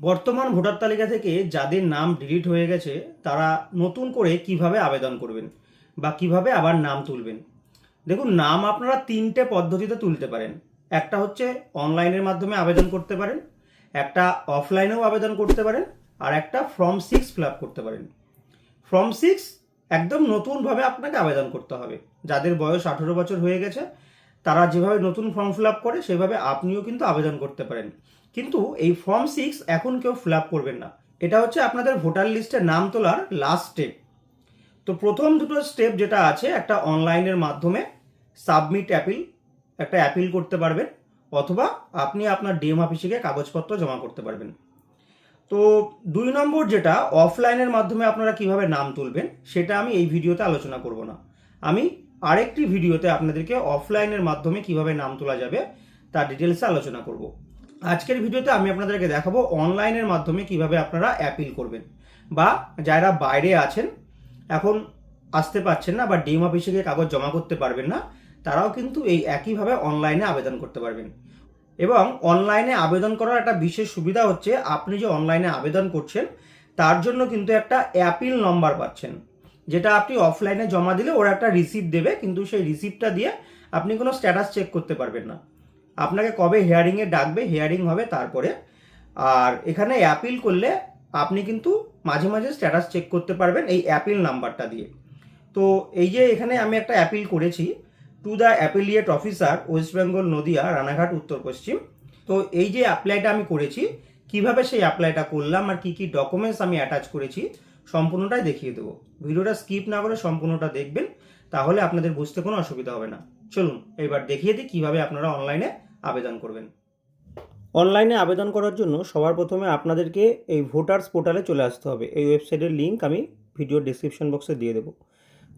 বর্তমান ভোটার তালিকা থেকে যাদের নাম ডিলিট হয়ে গেছে তারা নতুন করে কিভাবে আবেদন করবেন বা কিভাবে আবার নাম তুলবেন। দেখুন, নাম আপনারা তিনটে পদ্ধতিতে তুলতে পারেন। একটা হচ্ছে অনলাইনের মাধ্যমে আবেদন করতে পারেন, একটা অফলাইনেও আবেদন করতে পারেন, আর একটা ফর্ম 6 ফিল আপ করতে পারেন। ফর্ম 6 একদম নতুনভাবে আপনাকে আবেদন করতে হবে। যাদের বয়স 18 বছর হয়ে গেছে তারা যেভাবে নতুন ফর্ম ফিল আপ করে সেভাবে আপনিও কিন্তু আবেদন করতে পারেন। কিন্তু এই ফর্ম 6 এখন কেউ ফিল আপ করবেন না। এটা হচ্ছে আপনাদের ভোটার লিস্টে নাম তোলার লাস্ট স্টেপ। তো প্রথম দুটো স্টেপ যেটা আছে, একটা অনলাইনের মাধ্যমে সাবমিট অ্যাপিল, একটা অ্যাপিল করতে পারবেন, অথবা আপনি আপনার ডিএম অফিসে গিয়ে কাগজপত্র জমা করতে পারবেন। তো 2 নম্বর যেটা অফলাইনের মাধ্যমে আপনারা কিভাবে নাম তুলবেন সেটা আমি এই ভিডিওতে আলোচনা করব না। আমি আরেকটি ভিডিওতে আপনাদেরকে অফলাইনের মাধ্যমে কিভাবে নাম তোলা যাবে তার ডিটেলসে আলোচনা করব। আজকের ভিডিওতে আমি আপনাদেরকে দেখাবো অনলাইনের মাধ্যমে কিভাবে আপনারা অ্যাপিল করবেন, বা যারা বাইরে আছেন এখন আসতে পারছেন না বা ডিএম অফিসে গিয়ে কাগজ জমা করতে পারবেন না, তারাও কিন্তু এই একইভাবে অনলাইনে আবেদন করতে পারবেন। এবং অনলাইনে আবেদন করার একটা বিশেষ সুবিধা হচ্ছে, আপনি যে অনলাইনে আবেদন করছেন তার জন্য কিন্তু একটা অ্যাপিল নম্বর পাচ্ছেন, যেটা আপনি অফলাইনে জমা দিলে ওরা একটা রিসিপ্ট দেবে, কিন্তু সেই রিসিপ্টটা দিয়ে আপনি কোনো স্ট্যাটাস চেক করতে পারবেন না। আপনাকে কবে হিয়ারিংয়ে ডাকবে, হিয়ারিং হবে তারপরে। আর এখানে অ্যাপিল করলে আপনি কিন্তু মাঝে মাঝে স্ট্যাটাস চেক করতে পারবেন এই অ্যাপিল নাম্বারটা দিয়ে। তো এই যে এখানে আমি একটা অ্যাপিল করেছি, to the appellate officer West Bengal Nadia Ranaghat উত্তর পশ্চিম। তো এই যে অ্যাপ্লাইটা আমি করেছি, কিভাবে সেই অ্যাপ্লাইটা করলাম আর কি কি ডকুমেন্টস আমি অ্যাটাচ করেছি সম্পূর্ণটাই দেখিয়ে দেবো। ভিডিওটা স্কিপ না করে সম্পূর্ণটা দেখবেন, তাহলে আপনাদের বুঝতে কোনো অসুবিধা হবে না। চলুন এবার দেখিয়ে দিই কিভাবে আপনারা অনলাইনে আবেদন করবেন। অনলাইনে আবেদন করার জন্য সবার প্রথমে আপনাদেরকে এই ভোটার্স পোর্টালে চলে আসতে হবে। এই ওয়েবসাইটের লিঙ্ক আমি ভিডিওর ডেসক্রিপশন বক্সে দিয়ে দেবো।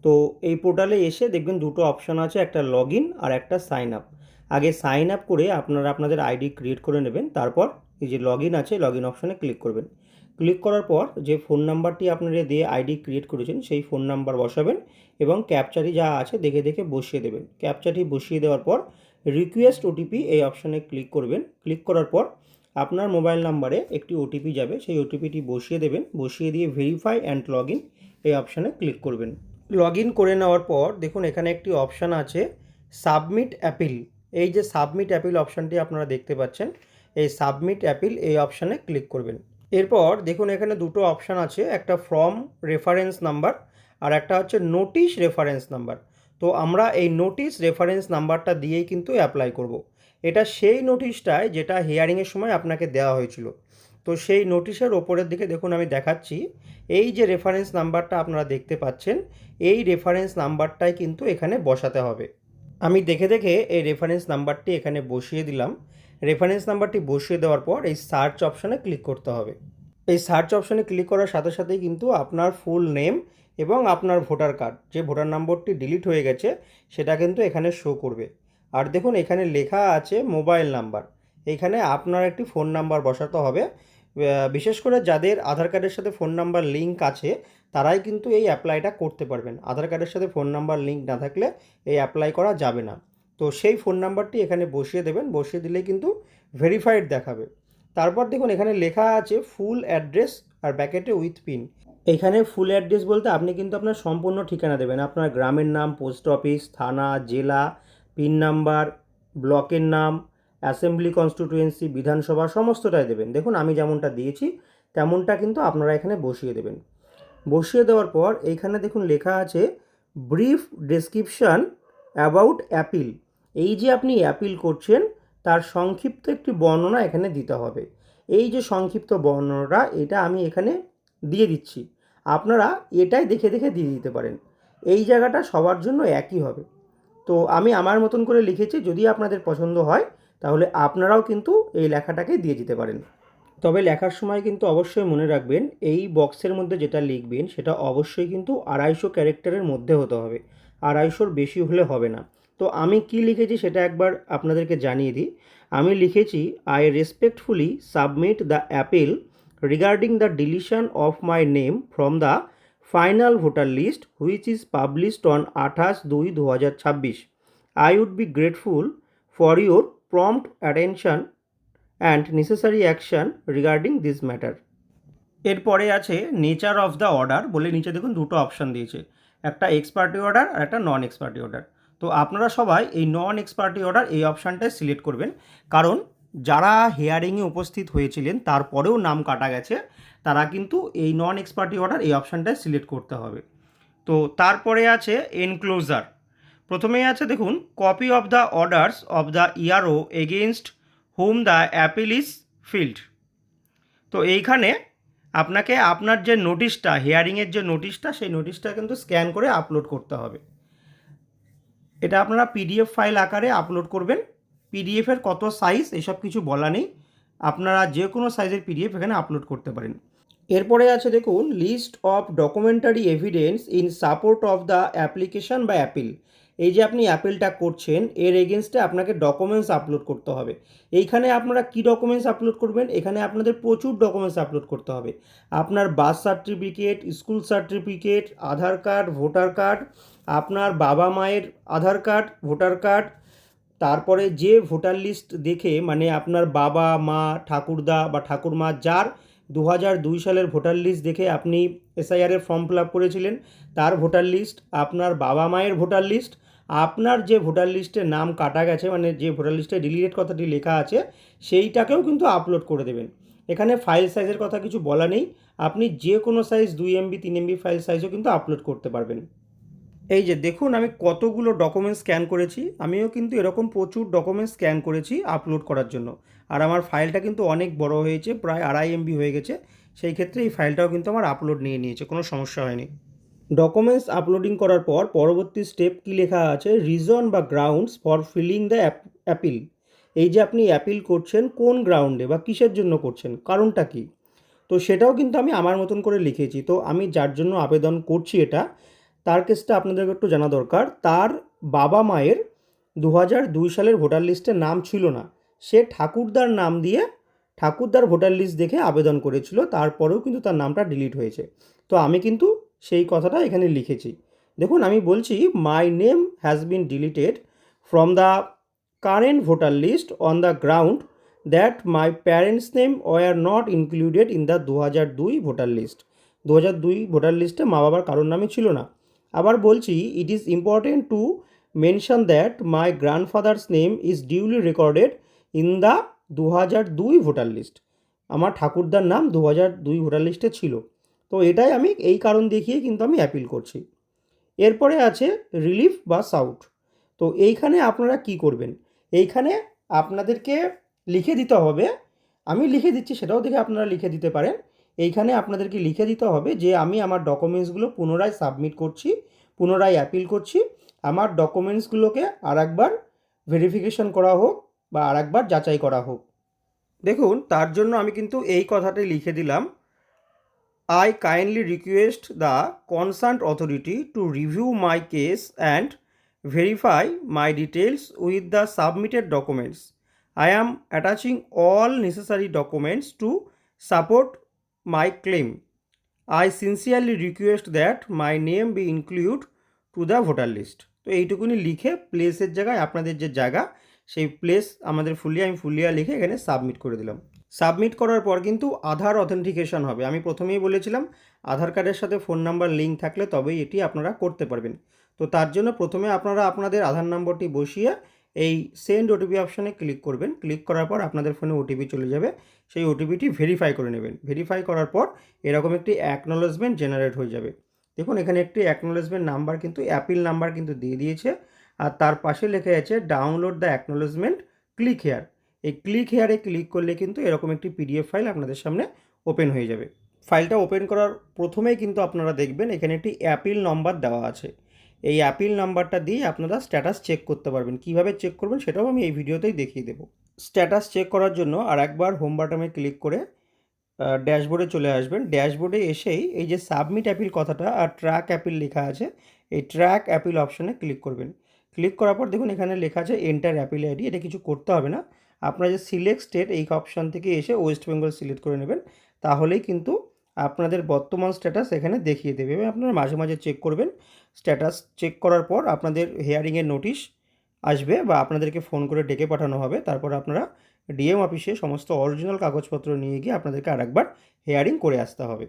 তো এই পোর্টালে এসে দেখবেন দুটো অপশান আছে, একটা লগ ইন আর একটা সাইন আপ। আগে সাইন আপ করে আপনারা আপনাদের আইডি ক্রিয়েট করে নেবেন, তারপর এই যে লগ ইন আছে লগ ইন অপশানে ক্লিক করবেন। ক্লিক করার পর যে ফোন নাম্বারটি আপনারা দিয়ে আইডি ক্রিয়েট করেছেন সেই ফোন নাম্বার বসাবেন এবং ক্যাপচাটি যা আছে দেখে দেখে বসিয়ে দেবেন। ক্যাপচাটি বসিয়ে দেওয়ার পর রিকোয়েস্ট ওটিপি এই অপশানে ক্লিক করবেন। ক্লিক করার পর আপনার মোবাইল নাম্বারে একটি ওটিপি যাবে, সেই ওটিপিটি বসিয়ে দেবেন। বসিয়ে দিয়ে ভেরিফাই অ্যান্ড লগ ইন এই অপশানে ক্লিক করবেন। লগ ইন করে নেওয়ার পর দেখুন এখানে একটি অপশান আছে সাবমিট অ্যাপিল। এই যে সাবমিট অ্যাপিল অপশানটি আপনারা দেখতে পাচ্ছেন, এই সাবমিট অ্যাপিল এই অপশানে ক্লিক করবেন। এরপর দেখুন এখানে দুটো অপশান আছে, একটা ফর্ম রেফারেন্স নাম্বার আর একটা হচ্ছে নোটিশ রেফারেন্স নাম্বার। তো আমরা এই নোটিশ রেফারেন্স নাম্বারটা দিয়েই কিন্তু অ্যাপ্লাই করব। এটা সেই নোটিশটাই যেটা হিয়ারিংয়ের সময় আপনাকে দেওয়া হয়েছিল। তো সেই নোটিশের ওপরের দিকে দেখুন আমি দেখাচ্ছি, এই যে রেফারেন্স নাম্বারটা আপনারা দেখতে পাচ্ছেন, এই রেফারেন্স নাম্বারটাই কিন্তু এখানে বসাতে হবে। আমি দেখে দেখে এই রেফারেন্স নাম্বারটি এখানে বসিয়ে দিলাম। রেফারেন্স নাম্বারটি বসিয়ে দেওয়ার পর এই সার্চ অপশানে ক্লিক করতে হবে। এই সার্চ অপশানে ক্লিক করার সাথে সাথেই কিন্তু আপনার ফুল নেম এবং আপনার ভোটার কার্ড, যে ভোটার নম্বরটি ডিলিট হয়ে গেছে সেটা কিন্তু এখানে শো করবে। আর দেখুন এখানে লেখা আছে মোবাইল নাম্বার, এখানে আপনার একটি ফোন নাম্বার বসাতে হবে। বিশেষ করে যাদের আধার কার্ডের সাথে ফোন নাম্বার লিঙ্ক আছে তারাই কিন্তু এই অ্যাপ্লাইটা করতে পারবেন। আধার কার্ডের সাথে ফোন নাম্বার লিঙ্ক না থাকলে এই অ্যাপ্লাই করা যাবে না। তো সেই ফোন নাম্বারটি এখানে বসিয়ে দেবেন, বসিয়ে দিলেই কিন্তু ভেরিফাইড দেখাবে। তারপর দেখুন এখানে লেখা আছে ফুল অ্যাড্রেস আর ব্যাকেটে উইথ পিন। এখানে ফুল অ্যাড্রেস বলতে আপনি কিন্তু আপনার সম্পূর্ণ ঠিকানা দেবেন, আপনার গ্রামের নাম, পোস্ট অফিস, থানা, জেলা, পিন নাম্বার, ব্লকের নাম, অ্যাসেম্বলি কনস্টিটিউয়েন্সি, বিধানসভা সমস্তটাই দেবেন। দেখুন আমি যেমনটা দিয়েছি তেমনটা কিন্তু আপনারা এখানে বসিয়ে দেবেন। বসিয়ে দেওয়ার পর এইখানে দেখুন লেখা আছে ব্রিফ ডেসক্রিপশান অ্যাবাউট অ্যাপিল। এই যে আপনি অ্যাপিল করছেন তার সংক্ষিপ্ত একটি বর্ণনা এখানে দিতে হবে। এই যে সংক্ষিপ্ত বর্ণনাটা এটা আমি এখানে দিয়ে দিচ্ছি, আপনারা এটাই দেখে দেখে দিয়ে দিতে পারেন। এই জায়গাটা সবার জন্য একই হবে। তো আমি আমার মতন করে লিখেছি, যদি আপনাদের পছন্দ হয় তাহলে আপনারাও কিন্তু এই লেখাটাকে দিয়ে দিতে পারেন। তবে লেখার সময় কিন্তু অবশ্যই মনে রাখবেন এই বক্সের মধ্যে যেটা লিখবেন সেটা অবশ্যই কিন্তু 250 ক্যারেক্টারের মধ্যে হতে হবে, 250-র বেশি হলে হবে না। তো আমি কি লিখেছি সেটা একবার আপনাদেরকে জানিয়ে দিই। আমি লিখেছি I respectfully submit the appeal regarding the deletion of my name from the final voter list which is published on 28/2/2026। I would be grateful for your prompt attention and necessary action regarding this matter. এরপরে আছে nature of the order বলে নিচে দেখুন দুটো option দিয়েছে, একটা x party order আর একটা নন x party order. তো আপনারা সবাই এই নন এক্স পার্টি অর্ডার এই অপশানটাই সিলেক্ট করবেন, কারণ যারা হিয়ারিংয়ে উপস্থিত হয়েছিলেন তারপরেও নাম কাটা গেছে তারা কিন্তু এই নন এক্স পার্টি অর্ডার এই অপশানটাই সিলেক্ট করতে হবে। তো তারপরে আছে এনক্লোজার। প্রথমেই আছে দেখুন copy of the orders of the ইয়ারও against whom the appeal is filed. তো এইখানে আপনাকে আপনার যে নোটিশটা, হিয়ারিংয়ের যে নোটিশটা, সেই নোটিশটা কিন্তু স্ক্যান করে আপলোড করতে হবে। এটা আপনারা পিডিএফ ফাইল আকারে আপলোড করবেন। পিডিএফের কত সাইজ এসব কিছু বলা নেই, আপনারা যে কোনো সাইজের পিডিএফ এখানে আপলোড করতে পারেন। এরপরে আছে দেখুন list of documentary evidence in support of the application বা অ্যাপিল। এই যে আপনি অ্যাপিলটা করছেন এর এগেনস্টে আপনাকে ডকুমেন্টস আপলোড করতে হবে। এইখানে আপনারা কি ডকুমেন্টস আপলোড করবেন? এখানে আপনাদের প্রচুর ডকুমেন্টস আপলোড করতে হবে। আপনার বার্থ সার্টিফিকেট, স্কুল সার্টিফিকেট, আধার কার্ড, ভোটার কার্ড, আপনার বাবা মায়ের আধার কার্ড, ভোটার কার্ড, তারপরে যে ভোটার লিস্ট দেখে মানে আপনার বাবা মা ঠাকুরদা বা ঠাকুরমা যার 2002 সালের ভোটার লিস্ট দেখে আপনি এসআইআরের ফর্ম ফিল আপ করেছিলেন তার ভোটার লিস্ট, আপনার বাবা মায়ের ভোটার লিস্ট, আপনার যে ভোটার লিস্টে নাম কাটা গেছে মানে যে ভোটার লিস্টে ডিলিটেড কথাটি লেখা আছে সেইটাকেও কিন্তু আপলোড করে দেবেন। এখানে ফাইল সাইজের কথা কিছু বলা নেই, আপনি যে কোনো সাইজ 2 MB 3 MB ফাইল সাইজও কিন্তু আপলোড করতে পারবেন। এই যে দেখুন আমি কতগুলো ডকুমেন্টস স্ক্যান করেছি, আমিও কিন্তু এরকম প্রচুর ডকুমেন্টস স্ক্যান করেছি আপলোড করার জন্য। আর আমার ফাইলটা কিন্তু অনেক বড় হয়েছে, প্রায় 2.5 MB হয়ে গেছে, সেই ক্ষেত্রে এই ফাইলটাও কিন্তু আমার আপলোড নিয়ে নিয়েছে, কোনো সমস্যা হয়নি। ডকুমেন্টস আপলোডিং করার পর পরবর্তী স্টেপ কি লেখা আছে, রিজন বা grounds for filling the appeal. এই যে আপনি অ্যাপিল করছেন কোন গ্রাউন্ডে বা কিসের জন্য করছেন, কারণটা কি, তো সেটাও কিন্তু আমি আমার মতন করে লিখেছি। তো আমি যার জন্য আবেদন করছি এটা তার কেসটা আপনাদেরকে একটু জানা দরকার। তার বাবা মায়ের 2002 সালের ভোটার লিস্টে নাম ছিল না, সে ঠাকুরদার নাম দিয়ে ঠাকুরদার ভোটার লিস্ট দেখে আবেদন করেছিল, তারপরেও কিন্তু তার নামটা ডিলিট হয়েছে। তো আমি কিন্তু সেই কথাটা এখানে লিখেছি। দেখুন আমি বলছি my name has been deleted from the current voter list on the ground that my parents name were not included in the 2002 voter list. 2002 voter লিস্টে মা বাবার কারোর নামই ছিল না। আবার বলছি it is important to mention that my grandfather's name is duly recorded in the 2002 voter list. আমার ঠাকুরদার নাম 2002 ভোটার লিস্টে ছিল। তো এটাই আমি এই কারণ দেখিয়ে কিন্তু আমি অ্যাপিল করছি। এরপরে আছে রিলিফ বা সাউট। তো এইখানে আপনারা কি করবেন, এইখানে আপনাদেরকে লিখে দিতে হবে, আমি লিখে দিচ্ছি সেটাও দেখে আপনারা লিখে দিতে পারেন। এইখানে আপনাদেরকে লিখে দিতে হবে যে আমি আমার ডকুমেন্টসগুলো পুনরায় সাবমিট করছি, পুনরায় অ্যাপিল করছি, আমার ডকুমেন্টসগুলোকে আরেকবার ভেরিফিকেশন করা হোক বা আরেকবার যাচাই করা হোক। দেখুন তার জন্য আমি কিন্তু এই কথাটাই লিখে দিলাম, I kindly request the concerned authority to review my case and verify my details with the submitted documents. I am attaching all necessary documents to support my claim. I sincerely request that my name be included to the voter list. তো এইটুকুনি লিখে প্লেসের জায়গায় আপনাদের যে জায়গা সেই place আমাদের আমি ফুলিয়া লিখে এখানে সাবমিট করে দিলাম। সাবমিট করার পর কিন্তু আধার অথেন্টিকেশন হবে। আমি প্রথমেই বলেছিলাম আধার কার্ডের সাথে ফোন নাম্বার লিঙ্ক থাকলে তবেই এটি আপনারা করতে পারবেন। তো তার জন্য প্রথমে আপনারা আপনাদের আধার নম্বরটি বসিয়ে এই সেন্ড ওটিপি অপশানে ক্লিক করবেন। ক্লিক করার পর আপনাদের ফোনে ওটিপি চলে যাবে, সেই ওটিপিটি ভেরিফাই করে নেবেন। ভেরিফাই করার পর এরকম একটি অ্যাকনোলেজমেন্ট জেনারেট হয়ে যাবে। দেখুন এখানে একটি অ্যাকনোলেজমেন্ট নাম্বার কিন্তু অ্যাপিল নাম্বার কিন্তু দিয়ে দিয়েছে, আর তার পাশে লেখা আছে download the acknowledgement, click here. এই ক্লিক হেয়ারে ক্লিক করলে কিন্তু এরকম একটি পিডিএফ ফাইল আপনাদের সামনে ওপেন হয়ে যাবে। ফাইলটা ওপেন করার প্রথমেই কিন্তু আপনারা দেখবেন এখানে একটি অ্যাপিল নাম্বার দেওয়া আছে। এই অ্যাপিল নাম্বারটা দিয়ে আপনারা স্ট্যাটাস চেক করতে পারবেন। কিভাবে চেক করবেন সেটাও আমি এই ভিডিওতেই দেখিয়ে দেবো। স্ট্যাটাস চেক করার জন্য আর একবার হোম বাটনে ক্লিক করে ড্যাশবোর্ডে চলে আসবেন। ড্যাশবোর্ডে এসেই এই যে সাবমিট অ্যাপিল কথাটা আর ট্র্যাক অ্যাপিল লেখা আছে, এই ট্র্যাক অ্যাপিল অপশানে ক্লিক করবেন। ক্লিক করার পর দেখুন এখানে লেখা আছে এন্টার অ্যাপিল আইডি। এটা কিছু করতে হবে না, আপনারা যে সিলেক্ট স্টেট এই অপশান থেকে এসে ওয়েস্ট বেঙ্গল সিলেক্ট করে নেবেন, তাহলেই কিন্তু আপনাদের বর্তমান স্ট্যাটাস এখানে দেখিয়ে দেবে এবং আপনারা মাঝে মাঝে চেক করবেন। স্ট্যাটাস চেক করার পর আপনাদের হিয়ারিংয়ের নোটিশ আসবে বা আপনাদেরকে ফোন করে ডেকে পাঠানো হবে, তারপর আপনারা ডিএম অফিসে সমস্ত অরিজিনাল কাগজপত্র নিয়ে গিয়ে আপনাদেরকে আরেকবার হেয়ারিং করে আসতে হবে।